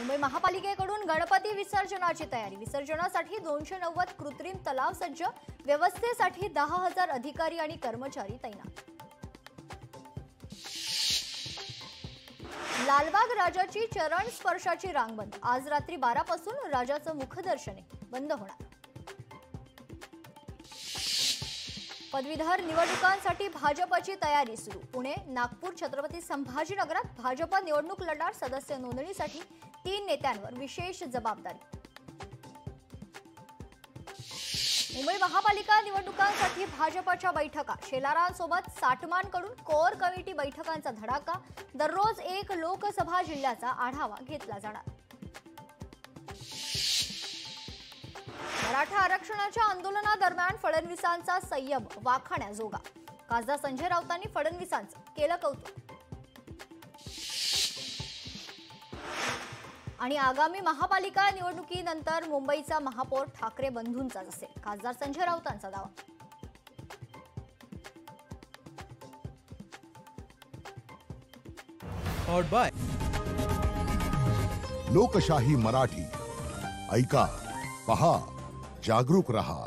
मुंबई महापालिकेकडून गणपती विसर्जनाची तयारी। विसर्जनासाठी 290 कृत्रिम तलाव सज्ज। व्यवस्थेसाठी 10,000 अधिकारी आणि कर्मचारी तैनात। लालबाग राजाची चरण स्पर्शाची रांग बंद। आज रात्री 12 पासून राजाचं मुखदर्शन बंद होणार। पदवीधर निवडणुकांसाठी भाजपची तयारी सुरू। पुणे, नागपूर, छत्रपती संभाजीनगरात भाजप निवडणूक लढणार। सदस्य नोंदणीसाठी 3 नेत्यांवर विशेष जबाबदारी। मुंबई महापालिका निवडणुकांसाठी भाजपच्या बैठका। शेलारांसोबत साटमांकडून कोर कमिटी बैठकांचा धडाका। दररोज एक लोकसभा जिल्ह्याचा आढावा घेतला जाणार। मराठा आरक्षणाच्या आंदोलनादरम्यान फडणवीसांचा संयम वाखाण्याजोगा। खासदार संजय राऊतांनी फडणवीसांचं केलं कौतुक। आणि आगामी महापालिका निवडणुकीनंतर मुंबईचा महापौर ठाकरे बंधूंचाच असेल, खासदार संजय राऊतांचा दावा। लोकशाही मराठी ऐका, पहा, जागरूक रहा।